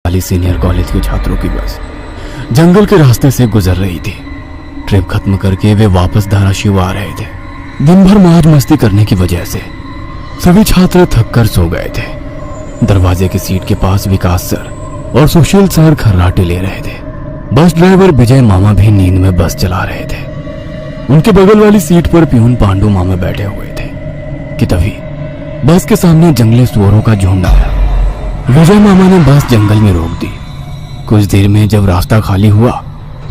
वाली senior college के छात्रों की बस जंगल के रास्ते से गुजर रही थी। ट्रिप खत्म करके वे वापस धाराशिव आ रहे थे। दिन भर मौज मस्ती करने की वजह से सभी छात्र थक कर सो गए थे। दरवाजे की सीट के पास विकास सर और सुशील सर खर्राटे ले रहे थे। बस ड्राइवर विजय मामा भी नींद में बस चला रहे थे। उनके बगल वाली सीट पर प्यून पांडु मामा बैठे हुए थे कि तभी बस के सामने जंगली सुअरों का झुंड आया। विजय मामा ने बस जंगल में रोक दी। कुछ देर में जब रास्ता खाली हुआ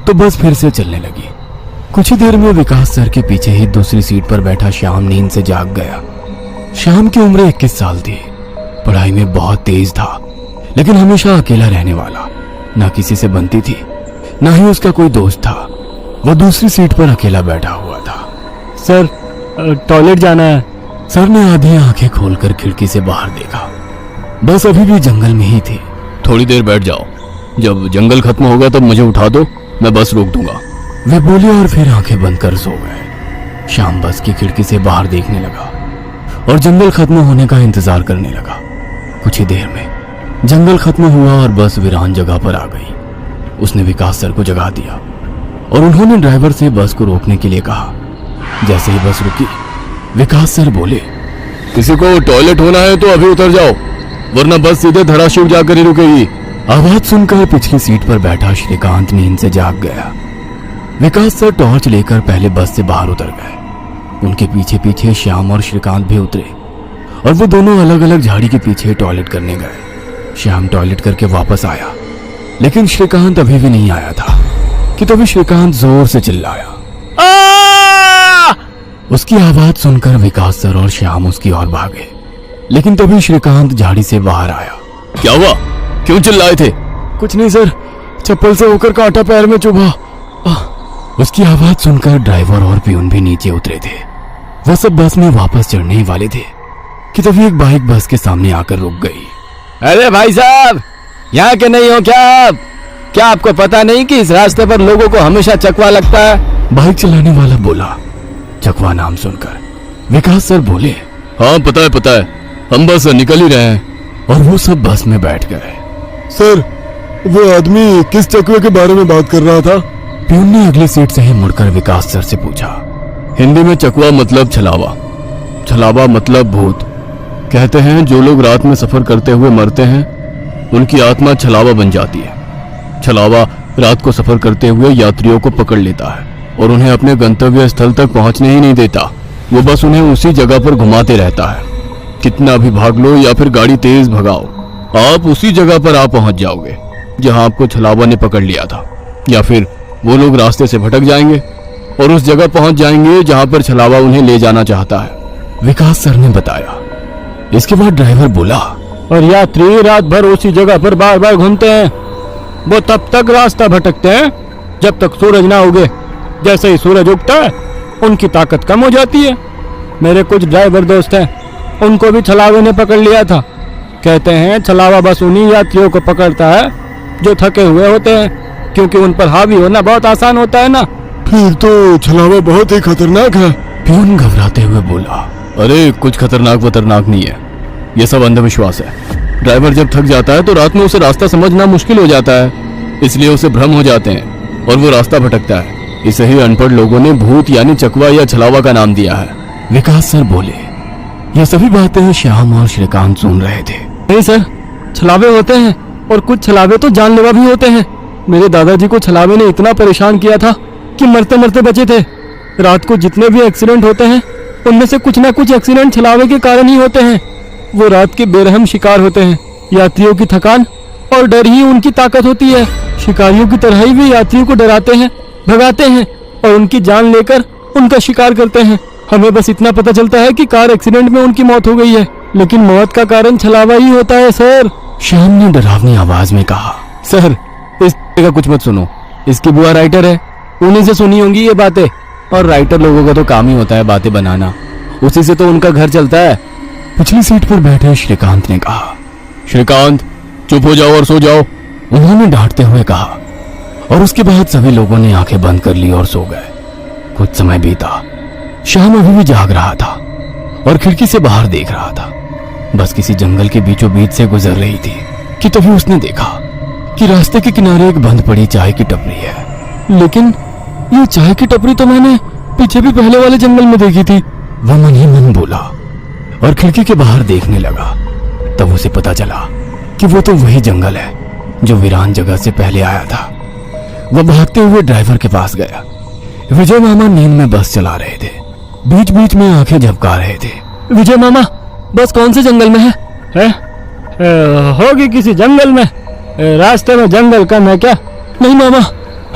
तो बस फिर से चलने लगी। कुछ ही देर में विकास सर के पीछे ही दूसरी सीट पर बैठा श्याम नींद से जाग गया। श्याम की उम्र 21 साल थी। पढ़ाई में बहुत तेज था, लेकिन हमेशा अकेला रहने वाला। ना किसी से बनती थी, ना ही उसका कोई दोस्त था। वह दूसरी सीट पर अकेला बैठा हुआ था। सर, टॉयलेट जाना है। सर ने आधी आंखें खोलकर खिड़की से बाहर देखा। बस अभी भी जंगल में ही थी। थोड़ी देर बैठ जाओ, जब जंगल खत्म होगा तब मुझे उठा दो, मैं बस रोक दूंगा। वे बोले और फिर आंखें बंद कर सो गए। श्याम बस की खिड़की से बाहर देखने लगा और जंगल खत्म होने का इंतजार करने लगा। कुछ ही देर में जंगल खत्म हुआ और बस वीरान जगह पर आ गई। उसने विकास सर को जगा दिया और उन्होंने ड्राइवर से बस को रोकने के लिए कहा। जैसे ही बस रुकी, विकास सर बोले, किसी को टॉयलेट होना है तो अभी उतर जाओ, वरना बस सीधे धाराशिव जाकर ही रुकेगी। आवाज सुनकर पिछली सीट पर बैठा श्रीकांत नींद से जाग गया। विकास सर टॉर्च लेकर पहले बस से बाहर उतर गए। उनके पीछे पीछे श्याम और श्रीकांत भी उतरे और वो दोनों अलग अलग झाड़ी के पीछे टॉयलेट करने गए। श्याम टॉयलेट करके वापस आया, लेकिन श्रीकांत अभी भी नहीं आया था कि तभी श्रीकांत जोर से चिल्लाया। उसकी आवाज सुनकर विकास सर और श्याम उसकी ओर भागे, लेकिन तभी श्रीकांत झाड़ी से बाहर आया। क्या हुआ, क्यों चिल्लाए थे? कुछ नहीं सर, चप्पल से होकर कांटा पैर में चुभा। उसकी आवाज सुनकर ड्राइवर और प्यून भी नीचे उतरे थे। वह सब बस में वापस चढ़ने ही वाले थे कि तभी एक बाइक बस के सामने आकर रुक गई। अरे भाई साहब, यहाँ के नहीं हो क्या आप? क्या आपको पता नहीं कि इस रास्ते पर लोगों को हमेशा चकवा लगता है? बाइक चलाने वाला बोला। चकवा नाम सुनकर विकास सर बोले, हाँ पता है, हम बस निकल ही रहे हैं। और वो सब बस में बैठ गए। सर, वो आदमी किस चकवे के बारे में बात कर रहा था? प्यून ने अगली सीट से ही मुड़कर विकास सर से पूछा। हिंदी में चकवा मतलब छलावा, छलावा मतलब भूत। कहते हैं जो लोग रात में सफर करते हुए मरते हैं उनकी आत्मा छलावा बन जाती है। छलावा रात को सफर करते हुए यात्रियों को पकड़ लेता है और उन्हें अपने गंतव्य स्थल तक पहुंचने ही नहीं देता। वो बस उन्हें उसी जगह पर घुमाते रहता है। कितना भी भाग लो या फिर गाड़ी तेज भगाओ, आप उसी जगह पर आ पहुंच जाओगे जहां आपको छलावा ने पकड़ लिया था। या फिर वो लोग रास्ते से भटक जाएंगे और उस जगह पहुंच जाएंगे जहां पर छलावा उन्हें ले जाना चाहता है। विकास सर ने बताया। इसके बाद ड्राइवर बोला, और यात्री रात भर उसी जगह पर बार बार घूमते हैं। वो तब तक रास्ता भटकते हैं जब तक सूरज ना उगे। जैसे ही सूरज उगता है उनकी ताकत कम हो जाती है। मेरे कुछ ड्राइवर दोस्त हैं, उनको भी छलावे ने पकड़ लिया था। कहते हैं छलावा बस उन्हीं यात्रियों को पकड़ता है जो थके हुए होते हैं, क्योंकि उन पर हावी होना बहुत आसान होता है ना। फिर तो छलावा बहुत ही खतरनाक है। प्यून घबराते हुए बोला। अरे कुछ खतरनाक नहीं है, ये सब अंधविश्वास है। ड्राइवर जब थक जाता है तो रात में उसे रास्ता समझना मुश्किल हो जाता है, इसलिए उसे भ्रम हो जाते हैं और वो रास्ता भटकता है। इसे ही अनपढ़ लोगों ने भूत यानी चकवा या छलावा का नाम दिया है। विकास सर बोले। ये सभी बातें श्याम और श्रीकांत सुन रहे थे। नहीं सर, छलावे होते हैं और कुछ छलावे तो जानलेवा भी होते हैं। मेरे दादाजी को छलावे ने इतना परेशान किया था कि मरते मरते बचे थे। रात को जितने भी एक्सीडेंट होते हैं उनमें से कुछ ना कुछ एक्सीडेंट छलावे के कारण ही होते हैं। वो रात के बेरहम शिकार होते हैं। यात्रियों की थकान और डर ही उनकी ताकत होती है। शिकारियों की तरह ही वे यात्रियों को डराते हैं, भगाते हैं और उनकी जान लेकर उनका शिकार करते हैं। हमें बस इतना पता चलता है कि कार एक्सीडेंट में उनकी मौत हो गई है, लेकिन मौत का कारण छलावा ही होता है सर। श्याम ने डरावनी आवाज में कहा। सर, इस का कुछ मत सुनो। इसकी बुआ राइटर है, उन्हीं से सुनी होंगी ये बातें। और राइटर लोगों का तो काम ही होता है बातें बनाना, उसी से तो उनका घर चलता है। पिछली सीट पर बैठे श्रीकांत ने कहा। श्रीकांत, चुप हो जाओ और सो जाओ, उन्होंने डांटते हुए कहा। और उसके बाद सभी लोगों ने आंखें बंद कर ली और सो गए। कुछ समय बीता। श्याम अभी भी जाग रहा था और खिड़की से बाहर देख रहा था। बस किसी जंगल के बीचों बीच से गुजर रही थी कि तभी उसने देखा कि रास्ते के किनारे एक बंद पड़ी चाय की टपरी है। लेकिन ये चाय की टपरी तो मैंने पीछे भी पहले वाले जंगल में देखी थी। वह मन ही मन बोला और खिड़की के बाहर देखने लगा। तब उसे पता चला कि वो तो वही जंगल है जो वीरान जगह से पहले आया था। वह भागते हुए ड्राइवर के पास गया। विजय मामा नींद में बस चला रहे थे, बीच बीच में आंखें झपका रहे थे। विजय मामा, बस कौन से जंगल में है? होगी किसी जंगल में। रास्ते में जंगल कम है क्या? नहीं मामा,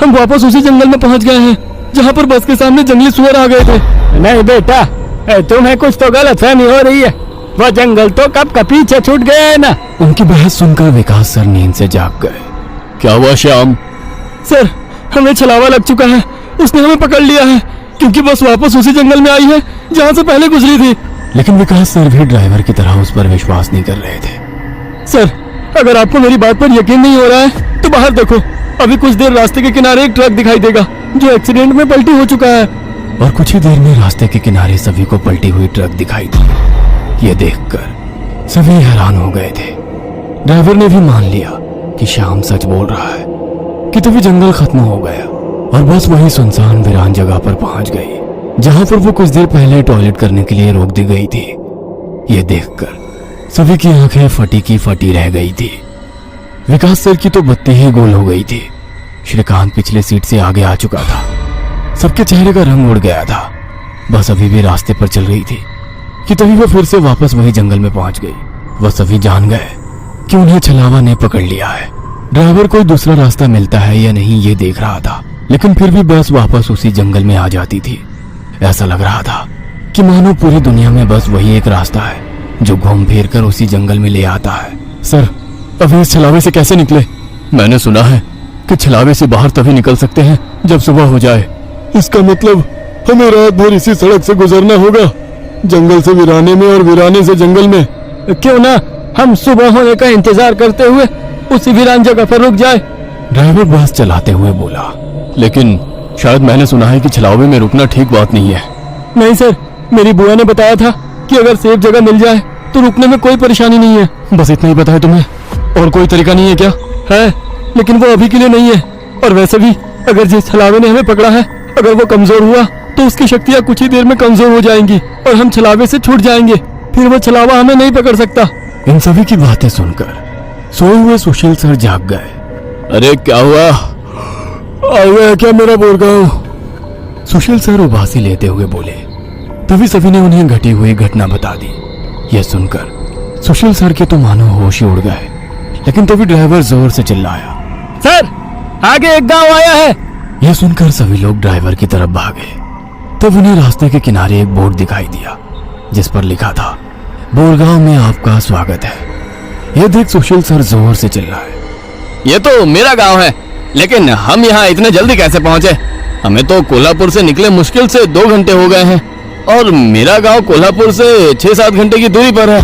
हम वापस उसी जंगल में पहुंच गए हैं जहां पर बस के सामने जंगली सुअर आ गए थे। नहीं बेटा, तुम्हें कुछ तो गलतफहमी हो रही है। वो जंगल तो कब का पीछे छूट गया है ना। उनकी बहस सुनकर विकास सर नींद से जाग गए। क्या हुआ श्याम? सर, हमें छलावा लग चुका है। उसने हमें पकड़ लिया है क्योंकि बस वापस उसी जंगल में आई है जहां से पहले गुजरी थी। लेकिन विकास सर भी ड्राइवर की तरह उस पर विश्वास नहीं कर रहे थे। सर, अगर आपको मेरी बात पर यकीन नहीं हो रहा है तो बाहर देखो। अभी कुछ देर रास्ते के किनारे एक ट्रक दिखाई देगा जो एक्सीडेंट में पलटी हो चुका है। और कुछ ही देर में रास्ते के किनारे सभी को पलटी हुई ट्रक दिखाई दी। ये देखकर सभी हैरान हो गए थे। ड्राइवर ने भी मान लिया कि श्याम सच बोल रहा है कि तभी जंगल खत्म हो गया और बस वही सुनसान वीरान जगह पर पहुंच गई जहां पर वो कुछ देर पहले टॉयलेट करने के लिए रोक दी गई थी। ये देखकर सभी की आंखें फटी की फटी रह गई थी। विकास सर की तो बत्ती ही गोल हो गई थी। श्रीकांत पिछले सीट से आगे आ चुका था। सबके चेहरे का रंग उड़ गया था। बस अभी भी रास्ते पर चल रही थी कि तभी वो फिर से वापस वही जंगल में पहुंच गई। वह सभी जान गए कि उन्हें छलावा ने पकड़ लिया है। ड्राइवर कोई दूसरा रास्ता मिलता है या नहीं ये देख रहा था, लेकिन फिर भी बस वापस उसी जंगल में आ जाती थी। ऐसा लग रहा था कि मानो पूरी दुनिया में बस वही एक रास्ता है जो घूम फिर कर उसी जंगल में ले आता है। सर, अभी इस छलावे से कैसे निकले? मैंने सुना है कि छलावे से बाहर तभी निकल सकते हैं जब सुबह हो जाए। इसका मतलब हमें रात भर इसी सड़क से गुजरना होगा, जंगल से वीराने में और वीराने से जंगल में। क्यों ना हम सुबह होने का इंतजार करते हुए उसी वीरान जगह पर रुक जाए। ड्राइवर बस चलाते हुए बोला। लेकिन शायद मैंने सुना है कि छलावे में रुकना ठीक बात नहीं है। नहीं सर, मेरी बुआ ने बताया था कि अगर सेफ जगह मिल जाए तो रुकने में कोई परेशानी नहीं है। बस इतना ही पता है तुम्हें? और कोई तरीका नहीं है क्या? है, लेकिन वो अभी के लिए नहीं है। और वैसे भी अगर जिस छलावे ने हमें पकड़ा है, अगर वो कमजोर हुआ तो उसकी शक्तियां कुछ ही देर में कमजोर हो जाएंगी और हम छलावे से छूट जाएंगे। फिर वो छलावा हमें नहीं पकड़ सकता। इन सभी की बातें सुनकर सोए हुए सुशील सर जाग गए। अरे क्या हुआ? आ गया क्या मेरा बोरगांव? सुशील सर उबासी लेते हुए बोले। तभी सभी ने उन्हें घटी हुई घटना बता दी। यह सुनकर सुशील सर के तो मानो होश ही उड़ गए। लेकिन तभी ड्राइवर जोर से चिल्लाया, सर, आगे एक गांव आया है। यह सुनकर सभी लोग ड्राइवर की तरफ भागे। तब उन्हें रास्ते के किनारे एक बोर्ड दिखाई दिया जिस पर लिखा था, बोरगांव में आपका स्वागत है। यह देख सुशील सर जोर से चिल्लाए, ये तो मेरा गांव है, लेकिन हम यहाँ इतने जल्दी कैसे पहुंचे? हमें तो कोल्हापुर से निकले मुश्किल से 2 घंटे हो गए हैं और मेरा गांव कोल्हापुर से 6-7 घंटे की दूरी पर है।